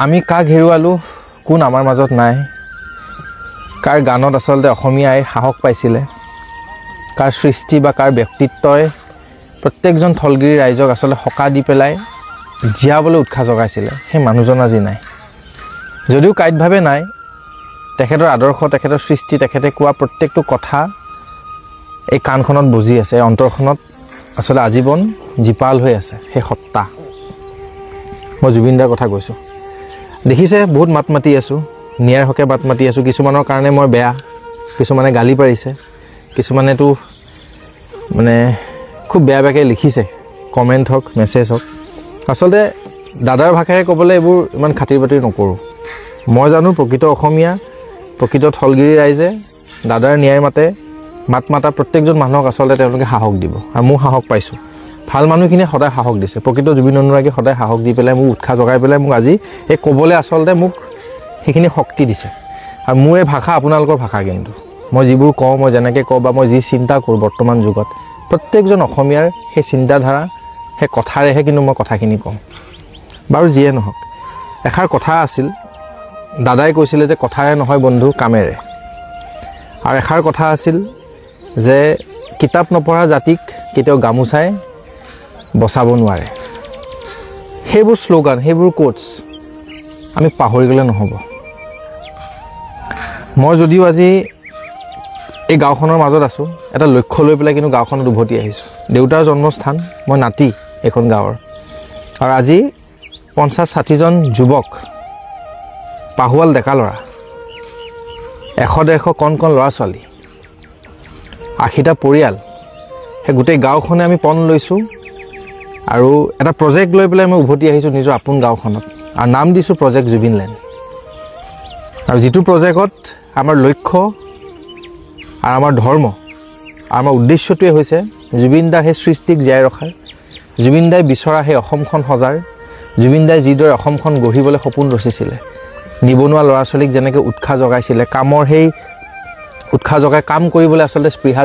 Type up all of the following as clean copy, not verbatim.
আমি কাক হেৰুৱালোঁ কোন আমাৰ মাজত নাই কাৰ গানত আচলতে অসমীয়াই সাহস পাইছিলে কাৰ সৃষ্টি বা কাৰ ব্যক্তিত্বই প্ৰত্যেকজন থলগিৰি ৰাইজক আচলতে হকা দি পেলাই জীয়াবলৈ উৎসাহ জগাইছিলে সেই মানুহজন আজি নাই যদিও কাইতভাৱে নাই তেখেতৰ আদৰ্শ তেখেতৰ সৃষ্টি তেখেতে কোৱা প্ৰত্যেকটো কথা এই কাণখনত বজি আছে অন্তৰখনত আচলতে আজীৱন জীপাল হৈ আছে সেই সত্তা মই জুবিন দাৰ কথা কৈছোঁ দেখিছে বহুত মাত মাতি আছোঁ নিয়াৰ হকে মাত মাতি আছোঁ কিছুমানৰ কাৰণে মই বেয়া কিছুমানে গালি পাৰিছে কিছুমানেতো মানে খুব বেয়া বেয়াকৈ লিখিছে কমেণ্ট হওক মেছেজ হওক আচলতে দাদাৰ ভাষাৰে ক'বলৈ এইবোৰ ইমান খাতিৰ বাতিৰ নকৰোঁ মই জানো প্ৰকৃত অসমীয়া প্ৰকৃত থলগিৰি ৰাইজে দাদাৰ ন্যায় মাত মাতা প্ৰত্যেকজন মানুহক আচলতে তেওঁলোকে সাহস দিব আৰু মই সাহস পাইছোঁ ভাল মানুহখিনিয়ে সদায় সাহস দিছে প্ৰকৃত জুবিন অনুৰাগীয়ে সদায় সাহস দি পেলাই মোক উৎসাহ জগাই পেলাই মোক আজি এই ক'বলৈ আচলতে মোক সেইখিনি শক্তি দিছে আৰু মোৰ এই ভাষা আপোনালোকৰ ভাষা কিন্তু মই যিবোৰ কওঁ মই যেনেকৈ কওঁ বা মই যি চিন্তা কৰোঁ বৰ্তমান যুগত প্ৰত্যেকজন অসমীয়াৰ সেই চিন্তাধাৰা সেই কথাৰেহে কিন্তু মই কথাখিনি কওঁ বাৰু যিয়ে নহওক এষাৰ কথা আছিল দাদাই কৈছিলে যে কথাৰে নহয় বন্ধু কামেৰে আৰু এষাৰ কথা আছিল যে কিতাপ নপঢ়া জাতিক কেতিয়াও গামোচাই বচাব নোৱাৰে সেইবোৰ শ্লোগান সেইবোৰ কোটছ আমি পাহৰি গ'লে নহ'ব মই যদিও আজি এই গাঁওখনৰ মাজত আছোঁ এটা লক্ষ্য লৈ পেলাই কিন্তু গাঁওখনত উভতি আহিছোঁ দেউতাৰ জন্মস্থান মই নাতি এইখন গাঁৱৰ আৰু আজি 50-60জন যুৱক পাহুৱাল ডেকা ল'ৰা 100-150 কণ ল'ৰা ছোৱালী 80টা পৰিয়াল সেই গোটেই গাঁওখনে আমি পণ লৈছোঁ আৰু এটা প্ৰজেক্ট লৈ পেলাই মই উভতি আহিছোঁ নিজৰ আপোন গাঁওখনত আৰু নাম দিছোঁ প্ৰজেক্ট জুবিনলেণ্ড আৰু যিটো প্ৰজেক্টত আমাৰ লক্ষ্য আৰু আমাৰ ধৰ্ম আৰু আমাৰ উদ্দেশ্যটোৱে হৈছে জুবিন দাৰ সেই সৃষ্টিক জীয়াই ৰখাৰ জুবিন দাই বিচৰা সেই অসমখন সজাৰ জুবিন দাই যিদৰে অসমখন গঢ়িবলৈ সপোন ৰচিছিলে নিবনুৱা ল'ৰা ছোৱালীক যেনেকৈ উৎসাহ জগাইছিলে কামৰ সেই উৎসাহ জগাই কাম কৰিবলৈ আচলতে স্পৃহা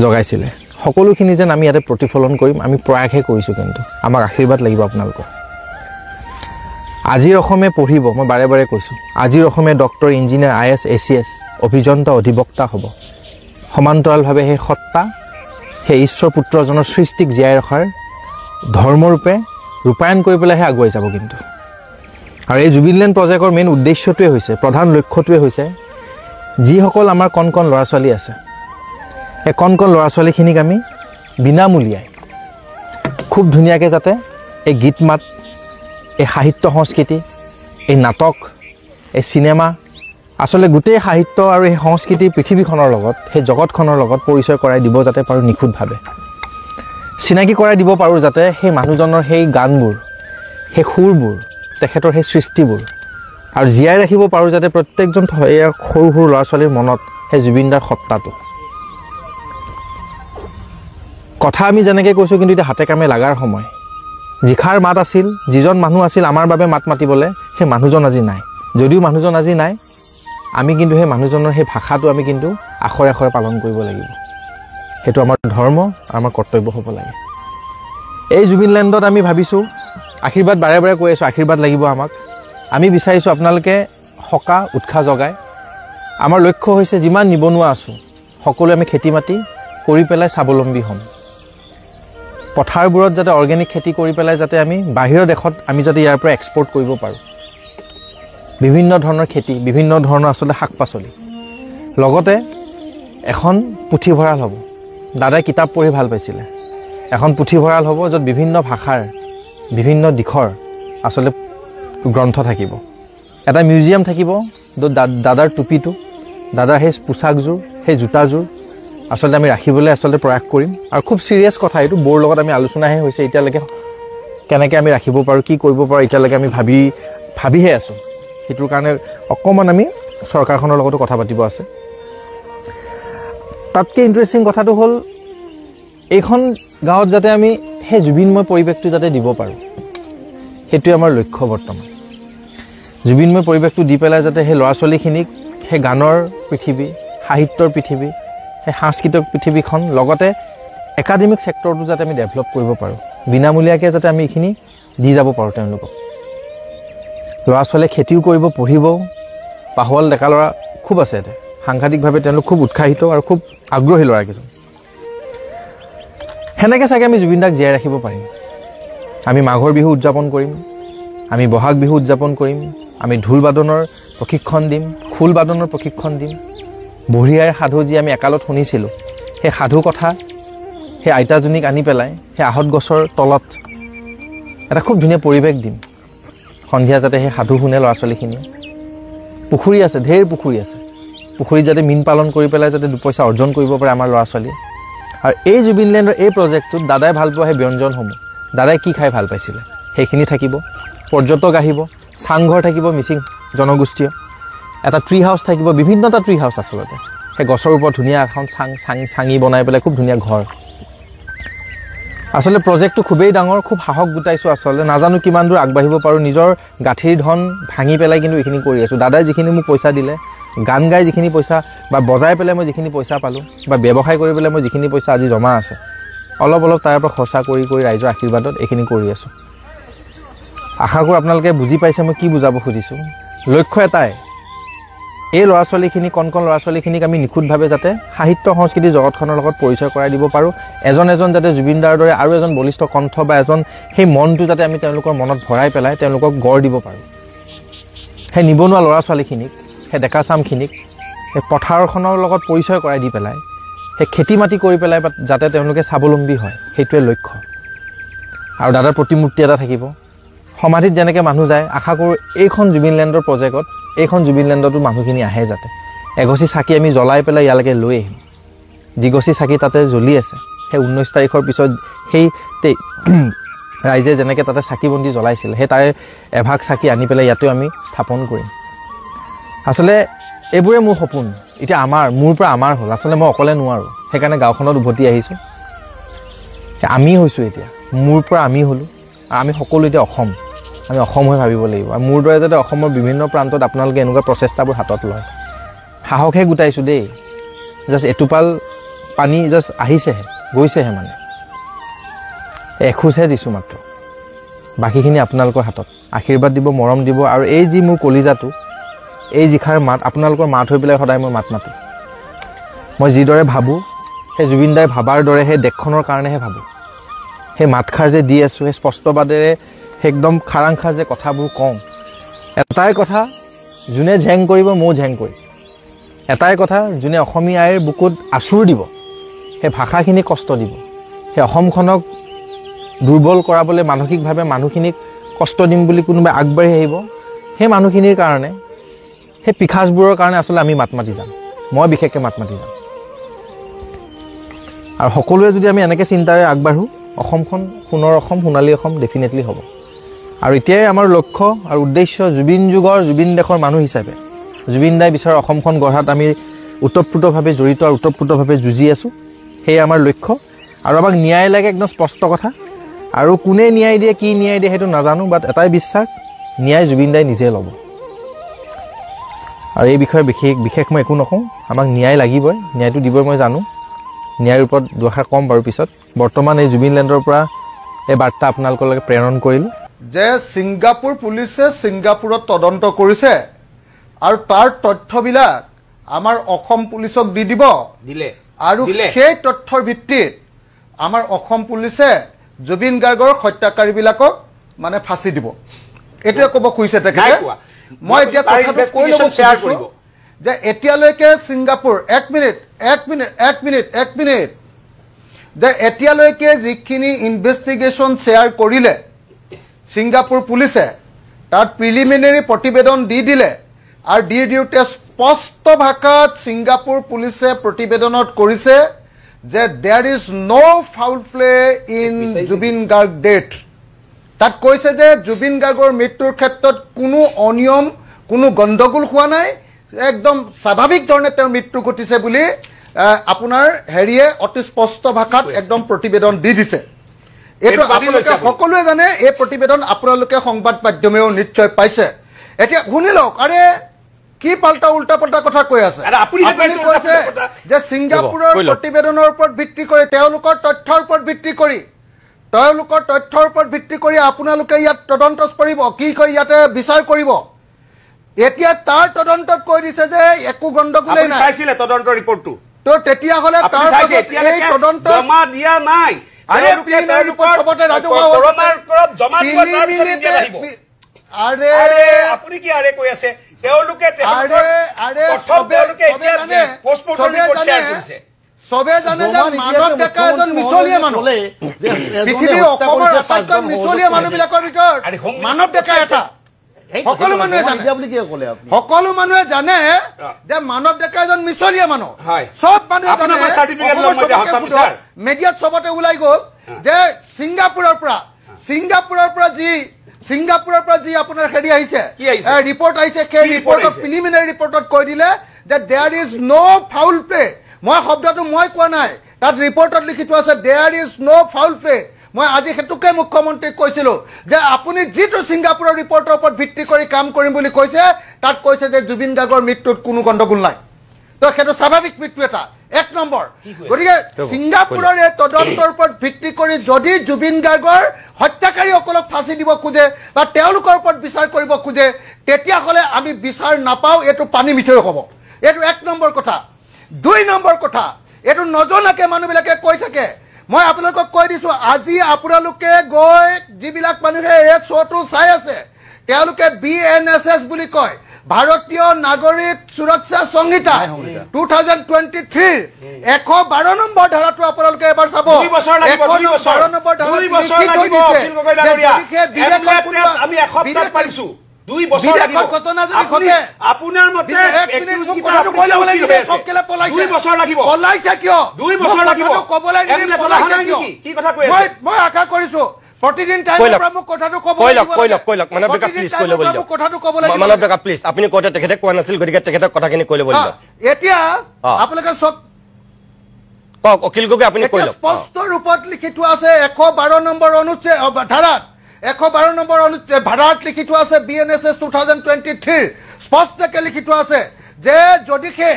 জগাইছিলে সকলোখিনি যেন আমি ইয়াতে প্ৰতিফলন কৰিম আমি প্ৰয়াসহে কৰিছোঁ কিন্তু আমাক আশীৰ্বাদ লাগিব আপোনালোকৰ আজিৰ অসমে পঢ়িব মই বাৰে বাৰে কৈছোঁ আজিৰ অসমে ডক্টৰ ইঞ্জিনিয়াৰ IAS ACS অভিযন্তা অধিবক্তা হ'ব সমান্তৰালভাৱে সেই সত্তা সেই ঈশ্বৰ পুত্ৰজনৰ সৃষ্টিক জীয়াই ৰখাৰ ধৰ্মৰূপে ৰূপায়ণ কৰি পেলাইহে আগুৱাই যাব কিন্তু আৰু এই জুবিনলেণ্ড প্ৰজেক্টৰ মেইন উদ্দেশ্যটোৱে হৈছে প্ৰধান লক্ষ্যটোৱে হৈছে যিসকল আমাৰ কণ ল'ৰা ছোৱালী আছে এই কণ ল'ৰা ছোৱালীখিনিক আমি বিনামূলীয়াই খুব ধুনীয়াকৈ যাতে এই গীত মাত এই সাহিত্য সংস্কৃতি এই নাটক এই চিনেমা আচলতে গোটেই সাহিত্য আৰু এই সংস্কৃতি পৃথিৱীখনৰ লগত সেই জগতখনৰ লগত পৰিচয় কৰাই দিব যাতে পাৰোঁ নিখুঁতভাৱে চিনাকি কৰাই দিব পাৰোঁ যাতে সেই মানুহজনৰ সেই গানবোৰ সেই সুৰবোৰ তেখেতৰ সেই সৃষ্টিবোৰ আৰু জীয়াই ৰাখিব পাৰোঁ যাতে প্ৰত্যেকজন সৰু ল'ৰা ছোৱালীৰ মনত সেই জুবিন দাৰ সত্তাটো কথা আমি যেনেকৈ কৈছোঁ কিন্তু এতিয়া হাতে কামে লগাৰ সময় যিষাৰ মাত আছিল যিজন মানুহ আছিল আমাৰ বাবে মাত মাতিবলৈ সেই মানুহজন আজি নাই যদিও মানুহজন আজি নাই আমি কিন্তু সেই মানুহজনৰ সেই ভাষাটো আমি কিন্তু আখৰে আখৰে পালন কৰিব লাগিব সেইটো আমাৰ ধৰ্ম আৰু আমাৰ কৰ্তব্য হ'ব লাগে এই জুবিনলেণ্ডত আমি ভাবিছোঁ আশীৰ্বাদ বাৰে বাৰে কৈ আছোঁ আশীৰ্বাদ লাগিব আমাক আমি বিচাৰিছোঁ আপোনালোকে সকা উৎসাহ জগাই আমাৰ লক্ষ্য হৈছে যিমান নিবনুৱা আছোঁ সকলোৱে আমি খেতি মাটি কৰি পেলাই স্বাৱলম্বী হ'ম পথাৰবোৰত যাতে অৰ্গেনিক খেতি কৰি পেলাই যাতে আমি বাহিৰৰ দেশত আমি যাতে ইয়াৰ পৰা এক্সপৰ্ট কৰিব পাৰোঁ বিভিন্ন ধৰণৰ খেতি বিভিন্ন ধৰণৰ আচলতে শাক পাচলি লগতে এখন পুথিভঁৰাল হ'ব দাদাই কিতাপ পঢ়ি ভাল পাইছিলে এখন পুথিভঁৰাল হ'ব য'ত বিভিন্ন ভাষাৰ বিভিন্ন দিশৰ আচলতে গ্ৰন্থ থাকিব এটা মিউজিয়াম থাকিব য'ত দাদাৰ টুপিটো দাদাৰ সেই পোচাকযোৰ সেই জোতাযোৰ আচলতে আমি ৰাখিবলৈ আচলতে প্ৰয়াস কৰিম আৰু খুব চিৰিয়াছ কথা এইটো বৰ লগত আমি আলোচনাহে হৈছে এতিয়ালৈকে কেনেকৈ আমি ৰাখিব পাৰোঁ কি কৰিব পাৰোঁ এতিয়ালৈকে আমি ভাবিহে আছোঁ সেইটোৰ কাৰণে অকণমান আমি চৰকাৰখনৰ লগতো কথা পাতিব আছে তাতকৈ ইণ্টাৰেষ্টিং কথাটো হ'ল এইখন গাঁৱত যাতে আমি সেই জুবিনময় পৰিৱেশটো যাতে দিব পাৰোঁ সেইটোৱে আমাৰ লক্ষ্য বৰ্তমান জুবিনময় পৰিৱেশটো দি পেলাই যাতে সেই ল'ৰা ছোৱালীখিনিক সেই গানৰ পৃথিৱী সাহিত্যৰ পৃথিৱী সেই সাংস্কৃতিক পৃথিৱীখন লগতে একাডেমিক ছেক্টৰটো যাতে আমি ডেভেলপ কৰিব পাৰোঁ বিনামূলীয়াকৈ যাতে আমি এইখিনি দি যাব পাৰোঁ তেওঁলোকক ল'ৰা ছোৱালীয়ে খেতিও কৰিব পঢ়িব পাহোৱাল ডেকা ল'ৰা খুব আছে ইয়াতে সাংঘাতিকভাৱে তেওঁলোক খুব উৎসাহিত আৰু খুব আগ্ৰহী ল'ৰা কেইজন সেনেকৈ চাগে আমি জুবিন দাক জীয়াই ৰাখিব পাৰিম আমি মাঘৰ বিহু উদযাপন কৰিম আমি বহাগ বিহু উদযাপন কৰিম আমি ঢোল বাদনৰ প্ৰশিক্ষণ দিম খোল বাদনৰ প্ৰশিক্ষণ দিম বঢ়িয়াৰ সাধু যি আমি একালত শুনিছিলোঁ সেই সাধু কথা সেই আইতাজনীক আনি পেলাই সেই আহঁত গছৰ তলত এটা খুব ধুনীয়া পৰিৱেশ দিম সন্ধিয়া যাতে সেই সাধু শুনে ল'ৰা ছোৱালীখিনিয়ে পুখুৰী আছে ঢেৰ পুখুৰী আছে পুখুৰীত যাতে মীন পালন কৰি পেলাই যাতে দুপইচা অৰ্জন কৰিব পাৰে আমাৰ ল'ৰা ছোৱালীয়ে আৰু এই জুবিনলেণ্ডৰ এই প্ৰজেক্টটোত দাদাই ভাল পোৱা সেই ব্যঞ্জনসমূহ দাদাই কি খাই ভাল পাইছিলে সেইখিনি থাকিব পৰ্যটক আহিব চাংঘৰ থাকিব মিচিং জনগোষ্ঠীয় এটা ট্ৰি হাউচ থাকিব বিভিন্নটা ট্ৰি হাউচ আচলতে সেই গছৰ ওপৰত ধুনীয়া এখন চাঙি বনাই পেলাই খুব ধুনীয়া ঘৰ আচলতে প্ৰজেক্টটো খুবেই ডাঙৰ খুব সাহস গোটাইছোঁ আচলতে নাজানো কিমান দূৰ আগবাঢ়িব পাৰোঁ নিজৰ গাঁঠিৰ ধন ভাঙি পেলাই কিন্তু এইখিনি কৰি আছোঁ দাদাই যিখিনি মোক পইচা দিলে গান গাই যিখিনি পইচা বা বজাই পেলাই মই যিখিনি পইচা পালোঁ বা ব্যৱসায় কৰি পেলাই মই যিখিনি পইচা আজি জমা আছে অলপ অলপ তাৰ পৰা খৰচা কৰি ৰাইজৰ আশীৰ্বাদত এইখিনি কৰি আছোঁ আশা কৰোঁ আপোনালোকে বুজি পাইছে মই কি বুজাব খুজিছোঁ লক্ষ্য এটাই এই ল'ৰা ছোৱালীখিনি কণ ল'ৰা ছোৱালীখিনিক আমি নিখুঁতভাৱে যাতে সাহিত্য সংস্কৃতি জগতখনৰ লগত পৰিচয় কৰাই দিব পাৰোঁ এজন যাতে জুবিনদাৰ দৰে আৰু এজন বলিষ্ঠ কণ্ঠ বা এজন সেই মনটো যাতে আমি তেওঁলোকৰ মনত ভৰাই পেলাই তেওঁলোকক গঢ় দিব পাৰোঁ সেই নিবনুৱা ল'ৰা ছোৱালীখিনিক সেই ডেকা চামখিনিক সেই পথাৰখনৰ লগত পৰিচয় কৰাই দি পেলাই সেই খেতি মাটি কৰি পেলাই যাতে তেওঁলোকে স্বাৱলম্বী হয় সেইটোৱে লক্ষ্য আৰু দাদাৰ প্ৰতিমূৰ্তি এটা থাকিব সমাধিত যেনেকৈ মানুহ যায় আশা কৰোঁ এইখন জুবিনলেণ্ডৰ প্ৰজেক্টত এইখন জুবিনলেণ্ডতো মানুহখিনি আহে যাতে এগছি চাকি আমি জ্বলাই পেলাই ইয়ালৈকে লৈ আহিম যিগছি চাকি তাতে জ্বলি আছে সেই 19 তাৰিখৰ পিছত সেই ৰাইজে যেনেকৈ তাতে চাকি বন্তি জ্বলাইছিল সেই তাৰে এভাগ চাকি আনি পেলাই ইয়াতেও আমি স্থাপন কৰিম আচলতে এইবোৰে মোৰ সপোন এতিয়া মোৰ পৰা আমাৰ হ'ল আচলতে মই অকলে নোৱাৰোঁ সেইকাৰণে গাঁওখনত উভতি আহিছোঁ আমি হৈছোঁ এতিয়া মোৰ পৰা আমি হ'লোঁ আৰু আমি সকলো এতিয়া আমি অসম হৈ ভাবিব লাগিব আৰু মোৰ দৰে যাতে অসমৰ বিভিন্ন প্ৰান্তত আপোনালোকে এনেকুৱা প্ৰচেষ্টাবোৰ হাতত লয় সাহসহে গোটাইছোঁ দেই জাষ্ট এটোপাল পানী জাষ্ট আহিছেহে গৈছেহে মানে এখোজহে দিছোঁ মাত্ৰ বাকীখিনি আপোনালোকৰ হাতত আশীৰ্বাদ দিব মৰম দিব আৰু এই যি মোৰ কলিজাটো এই যিষাৰ মাত আপোনালোকৰ মাত হৈ পেলাই সদায় মই মাত মাতোঁ মই যিদৰে ভাবোঁ সেই জুবিনদাই ভাবাৰ দৰে সেই দেশখনৰ কাৰণেহে ভাবোঁ সেই মাতষাৰ যে দি আছোঁ সেই স্পষ্টবাদেৰে সেই একদম খাৰাংখাৰ যে কথাবোৰ কওঁ এটাই কথা যোনে ঝেং কৰিব ময়ো ঝেং কৰিম এটাই কথা যোনে অসমীয়া আইৰ বুকুত আঁচুৰ দিব সেই ভাষাখিনি কষ্ট দিব সেই অসমখনক দুৰ্বল কৰাবলৈ মানসিকভাৱে মানুহখিনিক কষ্ট দিম বুলি কোনোবাই আগবাঢ়ি আহিব সেই মানুহখিনিৰ কাৰণে সেই পিখাচবোৰৰ কাৰণে আচলতে আমি মাত মাতি যাম মই বিশেষকৈ মাত মাতি যাম আৰু সকলোৱে যদি আমি এনেকৈ চিন্তাৰে আগবাঢ়োঁ অসমখন সোণৰ অসম সোণালী অসম ডেফিনেটলি হ'ব আৰু এতিয়াই আমাৰ লক্ষ্য আৰু উদ্দেশ্য জুবিন যুগৰ জুবিন দেশৰ মানুহ হিচাপে জুবিন দাই বিচৰা অসমখন গঢ়াত আমি ওতঃপ্ৰোতভাৱে জড়িত আৰু ওতঃপ্ৰোতভাৱে যুঁজি আছোঁ সেয়ে আমাৰ লক্ষ্য আৰু আমাক ন্যায় লাগে একদম স্পষ্ট কথা আৰু কোনে ন্যায় দিয়ে কি ন্যায় দিয়ে সেইটো নাজানো বাট এটাই বিশ্বাস ন্যায় জুবিন দাই নিজে ল'ব আৰু এই বিষয়ে বিশেষ মই একো নকওঁ আমাক ন্যায় লাগিবই ন্যায়টো দিবই মই জানো ন্যায়ৰ ওপৰত দুআষাৰ কম বাৰু পিছত বৰ্তমান এই জুবিনলেণ্ডৰ পৰা এই বাৰ্তা আপোনালোকলৈকে প্ৰেৰণ কৰিলোঁ যে ছিংগাপুৰ পুলিচে ছিংগাপুৰত তদন্ত কৰিছে আৰু তাৰ তথ্যবিলাক আমাৰ অসম পুলিচক দিলে আৰু সেই তথ্যৰ ভিত্তিত আমাৰ অসম পুলিচে জুবিন গাৰ্গৰ হত্যাকাৰীবিলাকক মানে ফাঁচি দিব এটোৱে ক'ব খুজিছে তেখেতে মই এতিয়া কথাটো কৈ ল'ব শ্বেয়াৰ কৰিব যে এতিয়ালৈকে ছিংগাপুৰ এক মিনিট যে এতিয়ালৈকে যিখিনি ইনভেষ্টিগেশ্যন শ্বেয়াৰ কৰিলে ছিংগাপুৰ পুলিচে তাত প্ৰিলিমিনাৰী প্ৰতিবেদন দিলে আৰু দিওঁতে স্পষ্ট ভাষাত ছিংগাপুৰ পুলিচে প্ৰতিবেদনত কৰিছে যে there is no' foul play in Zubeen Garg death তাত কৈছে যে জুবিন গাৰ্গৰ মৃত্যুৰ ক্ষেত্ৰত কোনো অনিয়ম কোনো গণ্ডগোল হোৱা নাই একদম স্বাভাৱিক ধৰণে তেওঁৰ মৃত্যু ঘটিছে বুলি আপোনাৰ হেৰিয়ে অতি স্পষ্ট ভাষাত একদম প্ৰতিবেদন দিছে এইটো আপোনালোকে সকলোৱে জানে এই প্ৰতিবেদন আপোনালোকে সংবাদ মাধ্যমেও নিশ্চয় পাইছে এতিয়া শুনি লওক আৰে কি উল্টা পাল্টা কথা কৈ আছে আপুনি কৈছে যে ছিংগাপুৰৰ প্ৰতিবেদনৰ ওপৰত ভিত্তি কৰি তেওঁলোকৰ তথ্যৰ ওপৰত ভিত্তি কৰি তেওঁলোকৰ তথ্যৰ ওপৰত ভিত্তি কৰি আপোনালোকে ইয়াত তদন্ত কৰিব কি কয় ইয়াতে বিচাৰ কৰিব এতিয়া তাৰ তদন্তত কৈ দিছে যে একো গণ্ডগোলেই নাই চাইছিলে তদন্ত ৰিপৰ্টটো তো তেতিয়া হলে তাৰ এই তদন্ত জমা দিয়া নাই আৰে ৰিপৰ্ট সবতে ৰাজহুৱা কৰোনাৰ ওপৰত জমা দিয়া তাৰ পিছত ইণ্ডিয়া আহিব আৰে আপুনি কি আৰে কৈ আছে তেওঁলোকে আৰে তেওঁলোকে এতিয়া পোষ্টমৰ্টম ৰিপৰ্ট শ্বেয়াৰ কৰিছে সবে জানে যে মানৱ ডেকা এজন মিছলীয়া মানুহ পৃথিৱীৰ অসমৰ আটাইতকৈ মিছলীয়া মানুহবিলাকৰ ভিতৰত মানৱ ডেকা এটা সকলো মানুহে জানে সকলো মানুহে জানে যে মানৱ ডেকা এজন মিছলীয়া মানুহ সব মানুহে জানে মিডিয়াত সবতে ওলাই গ'ল যে ছিংগাপুৰৰ পৰা যি আপোনাৰ হেৰি আহিছে ৰিপৰ্ট আহিছে সেই ৰিপৰ্টত প্ৰিলিমিনাৰী ৰিপৰ্টত কৈ দিলে যে there is no' foul play মই শব্দটো মই কোৱা নাই তাত ৰিপৰ্টত লিখি থোৱা আছে there is no' foul play মই আজি হেতুকে মুখ্যমন্ত্ৰীক কৈছিলো যে আপুনি যেটো ছিংগাপুৰৰ ৰিপৰ্টৰ ওপৰত ভিত্তি কৰি কাম কৰিম বুলি কৈছে তাত কৈছে যে জুবিন গাৰ্গৰ মৃত্যুত কোনো গণ্ডগোল নাই তো হেতু স্বাভাৱিক মৃত্যু এটা এক নম্বৰ গতিকে ছিংগাপুৰৰ এই তদন্তৰ ওপৰত ভিত্তি কৰি যদি জুবিন গাৰ্গৰ হত্যাকাৰীসকলক ফাঁচি দিব খোজে বা তেওঁলোকৰ ওপৰত বিচাৰ কৰিব খোজে তেতিয়াহ'লে আমি বিচাৰ নাপাওঁ এইটো পানী মিঠৈ হ'ব এইটো এক নম্বৰ কথা দুই নম্বৰ কথা এইটো নজনাকে মানুহবিলাকে কৈ থাকে মই আপোনালোকক কৈ দিছো আজি আপোনালোকে গৈ যিবিলাক মানুহে এই শ্ব'টো চাই আছে তেওঁলোকে BNSS বুলি কয় ভাৰতীয় নাগৰিক সুৰক্ষা সংহিতা 2023 112 নম্বৰ ধাৰাটো আপোনালোকে এবাৰ চাব 112 নম্বৰ ধাৰাত আমি এসপ্তাহ পাইছো 2 বছৰ লাগিব ঘটনা যদি ঘটে আপোনাৰ মতে দুই বছৰ লাগিব পলাইছে কিয় 2 বছৰ লাগিব কবলৈ কি কথা কৈ আছে মই আশা কৰিছো প্ৰতিদিন টাইমৰ পৰা মোক কথাটো ক'ব কৈলক মানৱ ডেকা প্লিজ কৈ ল'ব লাগিব কথাটো ক'ব লাগিব মানৱ ডেকা প্লিজ আপুনি কওঁতে তেখেতে কোৱা নাছিল গতিকে তেখেতক কথাখিনি কৈ ল'ব লাগিব এতিয়া আপোনালোকে চব কওক অখিল গগৈ আপুনি কৈ লওক স্পষ্ট ৰূপত লিখি থোৱা আছে 112 নম্বৰ অনুচ্ছেদ ধাৰাত 112 নম্বৰ অনুচ্ছেদ ধাৰাত লিখি থোৱা আছে BNSS 2023 স্পষ্টকৈ লিখি থোৱা আছে যে যদিহে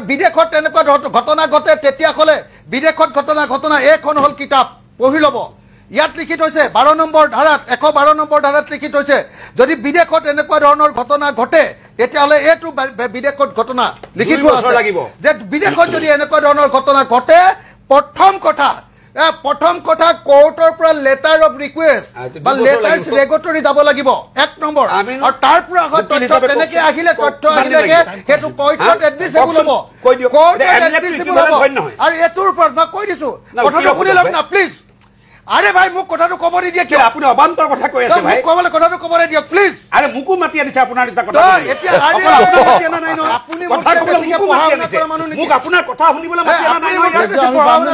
বিদেশত এনেকুৱা ঘটনা ঘটে তেতিয়াহ'লে বিদেশত ঘটনা এইখন হ'ল কিতাপ পঢ়ি ল'ব ইয়াত লিখি থৈছে 12 নম্বৰ ধাৰাত 112 নম্বৰ ধাৰাত লিখি থৈছে যদি বিদেশত এনেকুৱা ধৰণৰ ঘটনা ঘটে তেতিয়াহ'লে এইটো বিদেশত ঘটনা লিখি থোৱা আছে যে বিদেশত যদি এনেকুৱা ধৰণৰ ঘটনা ঘটে প্ৰথম কথা কোৰ্টৰ পৰা লেটাৰ অফ ৰিকুৱেষ্ট বা লেটাৰ ৰেগুলেটৰী যাব লাগিব এক নম্বৰ আৰু তাৰ পৰা তথ্য তেনেকৈ আহিলে সেইটো কোৰ্টত এডমিছেবল হ'ব আৰু এইটোৰ ওপৰত মই কৈ দিছো কথাটো শুনি লওক না প্লিজ আৰে ভাই মোক কথাটো কব নিদিয়ে কিয় আপুনি অবান্তৰ কথা কৈ আছে ভাই কবলে কথাটো কবলে দিয়ক প্লিজ আৰে মুকু মাতি আনিছে আপোনাৰ নিচিনা কথা এতিয়া আৰে আপুনি কথা কবলে মুকু মাতি আনিছে মুক আপোনাৰ কথা শুনিবলৈ মাতি আনা নাই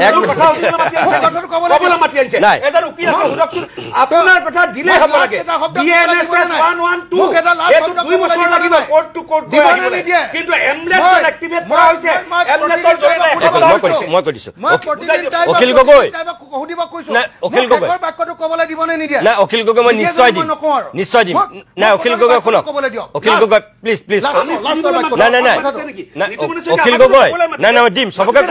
এক কথা শুনিবলৈ মাতি আনিছে কথাটো কবলে মাতি আনিছে এজন উকিল আছে সুৰক্ষা আপোনাৰ কথা দিলে হ'ব লাগে BNSS 112 এটো 2 বছৰ লাগিব কোৰ্ট টু কোৰ্ট কিন্তু এমলেট এক্টিভেট কৰা হৈছে এমলেটৰ জৰিয়তে মই কৈ দিছো অখিল গগৈ সুধিব কৈছো অখিল গগৈ বাক্যটো কবলে দিব নে নিদিয়া না অখিল গগৈ মই নিশ্চয় দিম না অখিল গগৈ শুনক অখিল গগৈ প্লিজ না অখিল গগৈ না দিম সবকে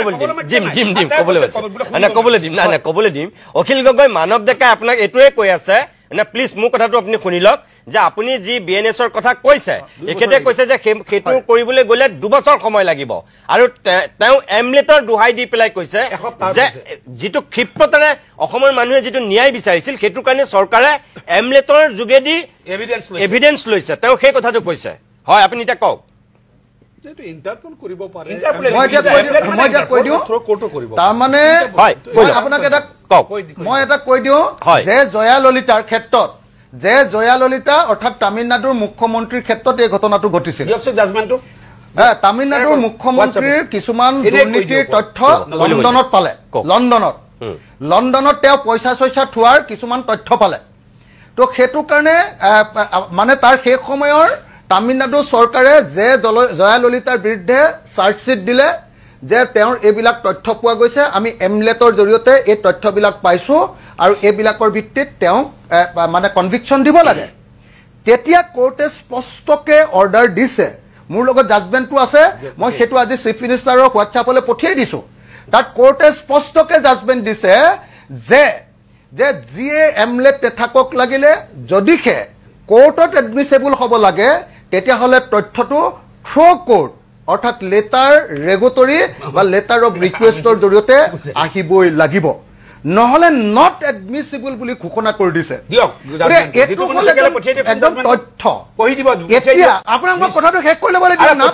কবলে দিম কবলে দিম অখিল গগৈ মানৱ ডেকা আপোনাক এটোৱে কৈ আছে না প্লিজ মোৰ কথাটো আপুনি শুনি লওক যে আপুনি যি BNSৰ কথা কৈছে একেতে কৈছে যে সেইটো কৰিবলৈ গলে 2 বছৰ সময় লাগিব আৰু তেওঁ এমলেটৰ দুহাই দি পেলাই কৈছে যে যেটো ক্ষিপ্ৰতাৰে অসমৰ মানুহে যেটো ন্যায় বিচাৰিছিল সেইটো কাৰণে চৰকাৰে এমলেটৰ যোগেদি এভিডেন্স লৈছে তেওঁ সেই কথাটো কৈছে হয় আপুনি এটা কওক যেটো ইন্টাৰপল কৰিব পাৰে মই কৈ দিও তাৰ মানে আপোনাক এটা কওক মই এটা কৈ দিও যে জয়া ললিতাৰ ক্ষেত্ৰত যে জয়া ললিতা অৰ্থাৎ তামিলনাডুৰ মুখ্যমন্ত্ৰীৰ ক্ষেত্ৰত এই ঘটনাটো ঘটিছিল জাজমেন্টটো তামিলনাডুৰ মুখ্যমন্ত্ৰীৰ কিছুমান দুৰ্নীতিৰ তথ্য লণ্ডনত পালে লণ্ডনত তেওঁ পইচা থোৱাৰ কিছুমান তথ্য পালে তো সেইটো কাৰণে মানে তাৰ শেষ সময়ৰ তামিলনাডু চৰকাৰে যে জয়া ললিতাৰ বিৰুদ্ধে চাৰ্জশ্বিট দিলে যে তেওঁৰ এইবিলাক তথ্য পোৱা গৈছে আমি এমলেটৰ জৰিয়তে এই তথ্যবিলাক পাইছো আৰু এইবিলাকৰ ভিত্তিত তেওঁ মানে কনভিকশন দিব লাগে তেতিয়া কোৰ্টে স্পষ্টকে অৰ্ডাৰ দিছে মোৰ লগত জাজমেন্টটো আছে মই সেইটো আজি চিফ মিনিষ্টাৰৰ হোৱাটছআপলৈ পঠিয়াই দিছো তাত কোৰ্টে স্পষ্টকে জাজমেন্ট দিছে যে যে যিয়ে এমলেট নেথাকক লাগিলে যদিহে কোৰ্টত এডমিছেবল হ'ব লাগে তেতিয়াহ'লে তথ্যটো থ্ৰু কোৰ্ট অৰ্থাৎ লেটাৰ ৰেগুটৰী বা লেটাৰ অফ ৰিকুৱেষ্টৰ জৰিয়তে আহিবই লাগিব নহ'লে নট এডমিছেবল বুলি ঘোষণা কৰি দিছে একদম তথ্য এতিয়া আপোনাক মই কথাটো শেষ কৰি ল'বলৈ দিয়ক না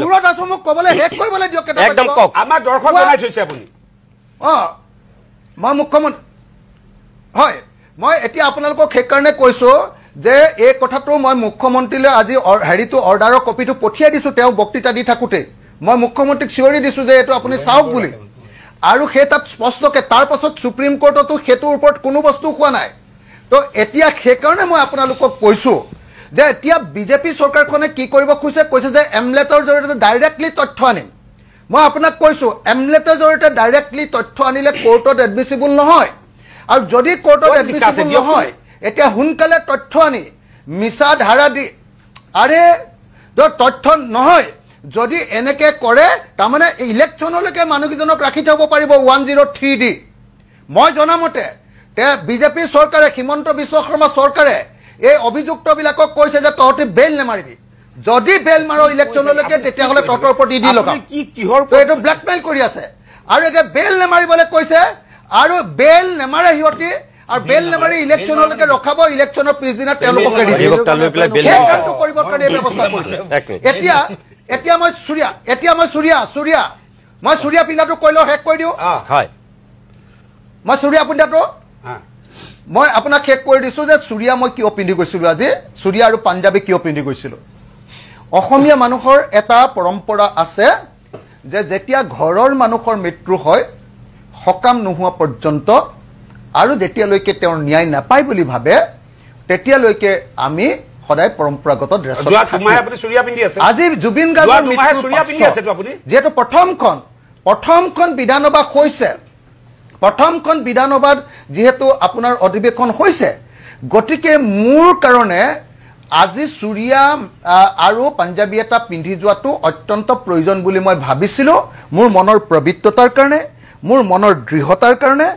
দূৰত আছো মোক ক'বলৈ শেষ কৰিবলৈ দিয়ক একদম কওক আমাৰ দৰ্শক জনাই থৈছে আপুনি মই মুখ্যমন্ত্ৰী হয় মই এতিয়া আপোনালোকক সেইকাৰণে কৈছোঁ যে এই কথাটো মই মুখ্যমন্ত্ৰীলৈ আজি হেৰিটো অৰ্ডাৰৰ কপিটো পঠিয়াই দিছোঁ তেওঁ বক্তৃতা দি থাকোঁতে মই মুখ্যমন্ত্ৰীক চিঞৰি দিছোঁ যে এইটো আপুনি চাওক বুলি আৰু সেই তাত স্পষ্টকে তাৰ পাছত সুপ্ৰিম কোৰ্টতো সেইটোৰ ওপৰত কোনো বস্তু কোৱা নাই তো এতিয়া সেইকাৰণে মই আপোনালোকক কৈছোঁ যে এতিয়া বিজেপি চৰকাৰখনে কি কৰিব কৈছে যে এমলেটৰ জৰিয়তে ডাইৰেক্টলি তথ্য আনিম মই আপোনাক কৈছোঁ এমলেটৰ জৰিয়তে ডাইৰেক্টলি তথ্য আনিলে কোৰ্টত এডমিছেবল নহয় আৰু যদি কোৰ্টত এডমিছেবল নহয় এতিয়া সোনকালে তথ্য আনি মিছা ধাৰা দি আৰে তথ্য নহয় যদি এনেকে কৰে তাৰমানে ইলেকশ্যনলৈকে মানুহকেইজনক ৰাখি থ'ব পাৰিব 103 দি মই জনামতে বিজেপি চৰকাৰে হিমন্ত বিশ্ব শৰ্মা চৰকাৰে এই অভিযুক্তবিলাকক কৈছে যে তহঁতি বেল নেমাৰিবি যদি বেল মাৰো ইলেকশ্যনলৈকে তেতিয়াহ'লে তহঁতৰ ওপৰত ইডি লগাম এইটো ব্লেকমেইল কৰি আছে আৰু এতিয়া বেল নেমাৰিবলৈ কৈছে আৰু বেল নেমাৰে সিহঁতি আৰু বেল নেমাৰি ইলেকশ্যনলৈকে ৰখাব ইলেকশ্যনৰ পিছদিনা তেওঁলোকক এৰি দিব সেই কামটো কৰিবৰ কাৰণে এই ব্যৱস্থা কৰিছে এতিয়া মই চুৰিয়া পিন্ধাটো কৈ লওঁ শেষ কৰি দিওঁ মই চুৰিয়া পিন্ধাটো মই আপোনাক শেষ কৰি দিছোঁ যে চুৰিয়া মই কিয় পিন্ধি গৈছিলোঁ আজি চুৰিয়া আৰু পাঞ্জাবী কিয় পিন্ধি গৈছিলোঁ অসমীয়া মানুহৰ এটা পৰম্পৰা আছে যে যেতিয়া ঘৰৰ মানুহৰ মৃত্যু হয় সকাম নোহোৱা পৰ্যন্ত আৰু যেতিয়ালৈকে তেওঁৰ ন্যায় নাপায় বুলি ভাবে তেতিয়ালৈকে আমি সদায় পৰম্পৰাগত ড্ৰেছত আজি জুবিন গাৰ্গৰ যিহেতু প্ৰথমখন বিধানসভা হৈছে প্ৰথমখন বিধানসভাত যিহেতু আপোনাৰ অধিৱেশন হৈছে গতিকে মোৰ কাৰণে আজি চুৰিয়া আৰু পাঞ্জাবী এটা পিন্ধি যোৱাটো অত্যন্ত প্ৰয়োজন বুলি মই ভাবিছিলোঁ মোৰ মনৰ পবিত্ৰতাৰ কাৰণে মোৰ মনৰ দৃঢ়তাৰ কাৰণে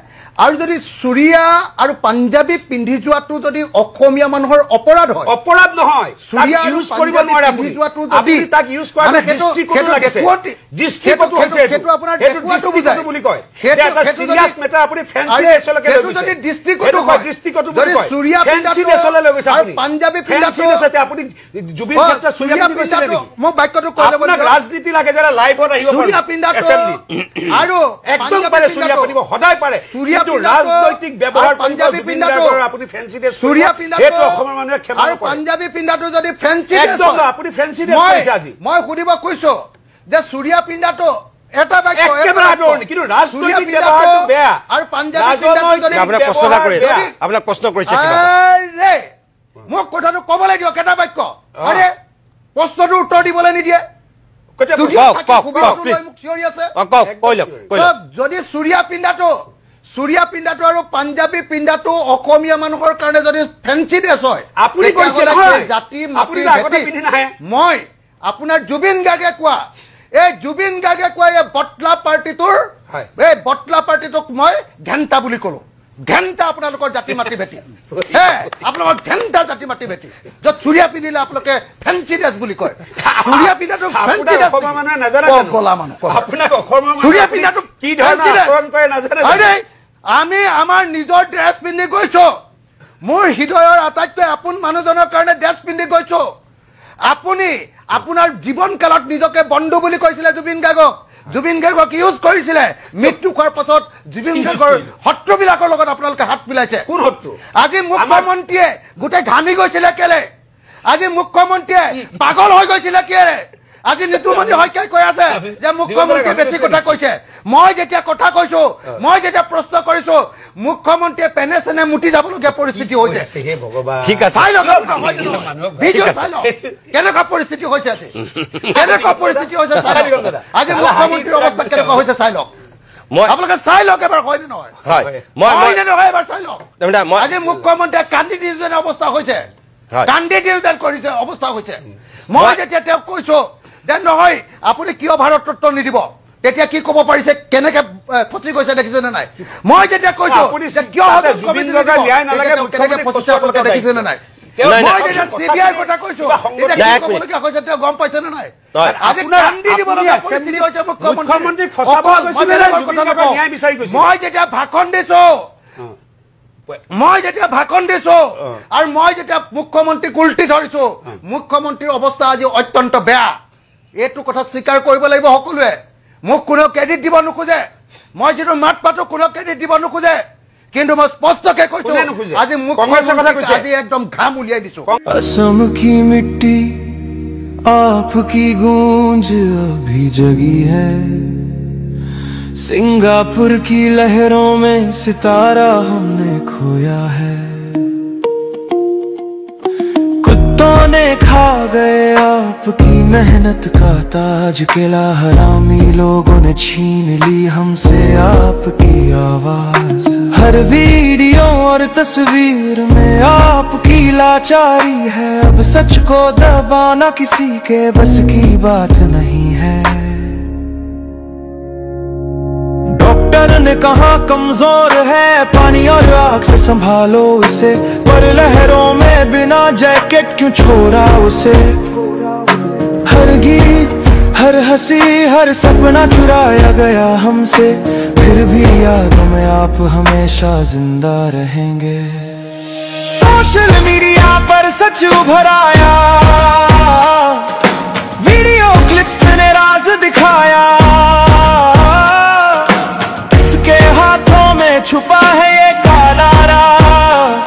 আৰু যদি চুৰিয়া আৰু পাঞ্জাবী পিন্ধি যোৱাটো যদি অসমীয়া মানুহৰ অপৰাধ হয় অপৰাধ নহয় চুৰিয়া ইউজ কৰিব নোৱাৰে পিন্ধি যোৱাটো যদি তাক ইউজ কৰা দৃষ্টিকোণ লাগিছে দৃষ্টিকোণ হৈছে সেইটো আপোনাৰ দৃষ্টিকোণ বুলি কয় এটা সিৰিয়াস মেটাৰ আপুনি ফেন্সি ড্ৰেছলৈকে লৈ গৈছে যদি দৃষ্টিকোণ হয় দৃষ্টিকোণ বুলি কয় চুৰিয়া ফেন্সি ড্ৰেছলৈ লৈ গৈছে আপুনি পাঞ্জাবী পিন্ধাটো আছে আপুনি জুবিন ক্ষেত্ৰত চুৰিয়া পিন্ধি গৈছে নেকি মই বাক্যটো কৈ ল'ব আপোনাক ৰাজনীতি লাগে যাৰা লাইভত আহিব পাৰে চুৰিয়া পিন্ধাটো আৰু একদম পাৰে চুৰিয়া পিন্ধিব সদায় পাৰে ৰাজনৈতিক ব্যৱহাৰ পাঞ্জাবী পিন্ধাটো আপুনি ফেন্সি ড্ৰেছ চুৰিয়া পিন্ধাটো সেইটো অসমৰ মানুহে ক্ষমা আৰু নকৰে পাঞ্জাবী পিন্ধাটো যদি ফেন্সি একদম আপুনি ফেন্সি ড্ৰেছ কৰিছে আজি মই সুধিব কৈছোঁ যে চুৰিয়া পিন্ধাটো এটা বাক্য একেবাৰে আদৰণি কিন্তু ৰাজনৈতিক ব্যৱহাৰটো বেয়া আৰু পাঞ্জাবী পিন্ধাটো যদি আপোনাক প্ৰশ্ন কৰিছে আপোনাক প্ৰশ্ন কৰিছে আৰে মোক কথাটো ক'বলৈ দিয়ক এটা বাক্য আৰে প্ৰশ্নটো উত্তৰ দিবলৈ নিদিয়ে যদি চুৰিয়া পিন্ধাটো আৰু পাঞ্জাবী পিন্ধাটো অসমীয়া মানুহৰ কাৰণে যদি ফেন্সি ড্ৰেছ হয় আপুনি কৈছে জাতি মই আপোনাৰ জুবিন গাৰ্গে কোৱা এই জুবিন গাৰ্গে কোৱা এই বটলা পাৰ্টিটোক মই ঘেণ্টা বুলি ক'লো ঘেণ্টা আপোনালোকৰ জাতি মাতি ভেটি আপোনালোকৰ ঘেণ্টা জাতি মাতি ভেটি য'ত চুৰিয়া পিন্ধিলে আপোনালোকে ফেন্সি ড্ৰেছ বুলি কয় চুৰিয়া পিন্ধাটো ফেন্সি ড্ৰেছ গলা মানুহ চুৰিয়া পিন্ধাটো কি ধৰণৰ আচৰণ কৰে নাজানে আমি আমাৰ নিজৰ ড্ৰেছ পিন্ধি গৈছোঁ মোৰ হৃদয়ৰ আটাইতকৈ আপোন মানুহজনৰ কাৰণে ড্ৰেছ পিন্ধি গৈছোঁ আপুনি আপোনাৰ জীৱন কালত নিজকে বন্ধু বুলি কৈছিলে জুবিন গাৰ্গক ইউজ কৰিছিলে মৃত্যু হোৱাৰ পাছত জুবিন গাৰ্গৰ শত্ৰুবিলাকৰ লগত আপোনালোকে হাত মিলাইছে কোন শত্ৰু আজি মুখ্যমন্ত্ৰীয়ে গোটেই ঘামি গৈছিলে কেলে আজি মুখ্যমন্ত্ৰীয়ে পাগল হৈ গৈছিলে কেলে আজি নিতুমণি শইকীয়াই কৈ আছে যে মুখ্যমন্ত্ৰীয়ে বেছি কথা কৈছে মই যেতিয়া কথা কৈছোঁ মই যেতিয়া প্ৰশ্ন কৰিছোঁ মুখ্যমন্ত্ৰীয়ে পেনে চেনে মুঠি যাবলগীয়া পৰিস্থিতি হৈছে ঠিক আছে চাই লওক ভিডিঅ' চাই লওক কেনেকুৱা পৰিস্থিতি হৈছে কেনেকুৱা পৰিস্থিতি হৈছে আজি মুখ্যমন্ত্ৰীৰ অৱস্থা কেনেকুৱা হৈছে চাই লওক আপোনালোকে চাই লওক এবাৰ হয়নে নহয় এবাৰ চাই লওক আজি মুখ্যমন্ত্ৰীয়ে কান্দি দিওঁ যেন অৱস্থা হৈছে কান্দি দিওঁ যেন কৰিছে অৱস্থা হৈছে মই যেতিয়া তেওঁক কৈছোঁ যে নহয় আপুনি কিয় ভাৰত ৰত্ন নিদিব তেতিয়া কি ক'ব পাৰিছে কেনেকে ফচি গৈছে দেখিছেনে নাই মই যেতিয়া কৈছো যে কিয় জুবিন গাৰ্গৰ ন্যায় নালাগে কেনেকে ফচিছে আপোনালোকে দেখিছেনে নাই মই যেতিয়া চিবিআইৰ কথা কৈছো এতিয়া কৈছে তেওঁ গম পাইছেনে নাই আজি কান্দি দিব লগা পৰিস্থিতি হৈছে মুখ্যমন্ত্ৰীক ফচাব গৈছিলে ন্যায় বিচাৰি গৈছে মই যেতিয়া ভাষণ দিছো আৰু মই যেতিয়া মুখ্যমন্ত্ৰীক উল্টি ধৰিছো মুখ্যমন্ত্ৰীৰ অৱস্থা আজি অত্যন্ত বেয়া এইটো কথা স্বীকাৰ কৰিব লাগিব সকলোৱে মোক কোনো ক্ৰেডিট দিব নোখোজে মই যেটো মাত পাতো কোনো ক্ৰেডিট দিব নোখোজে কিন্তু মই স্পষ্টকৈ কৈছো আজি মুখ্যমন্ত্ৰী আজি একদম ঘাম উলিয়াই দিছো असम की मिट्टी आपकी गूंज अभी जगी है सिंगापुर की लहरों में सितारा हमने खोया है कुत्तों ने खा गए आपकी मेहनत का ताज किला हरामी लोगों ने छीन ली हमसे आपकी आवाज हर वीडियो और तस्वीर में आपकी लाचारी है अब सच को दबाना किसी के बस की बात नहीं है डॉक्टर ने कहा कमजोर है पानी और आग से संभालो इसे पर लहरों में बिना जैकेट क्यों छोड़ा उसे हर गीत हर हंसी हर सपना चुराया गया हमसे फिर भी यादों में आप हमेशा जिंदा रहेंगे सोशल मीडिया पर सच उभर आया वीडियो क्लिप्स ने राज दिखाया किसके हाथों में छुपा है ये काला राज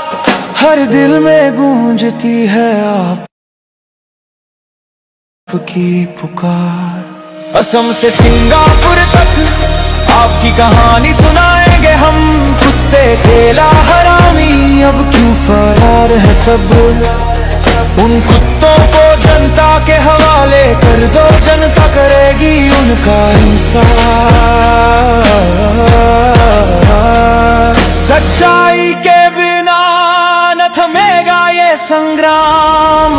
हर दिल में गूंजती है आपकी पुकार असम से सिंगापुर तक आपकी कहानी सुनाएंगे हम कुत्ते केला हरामी अब क्यों फरार है सब उन कुत्तों को जनता के हवाले कर दो जनता करेगी उनका इंसाफ सच्चाई के बिना न थमेगा ये संग्राम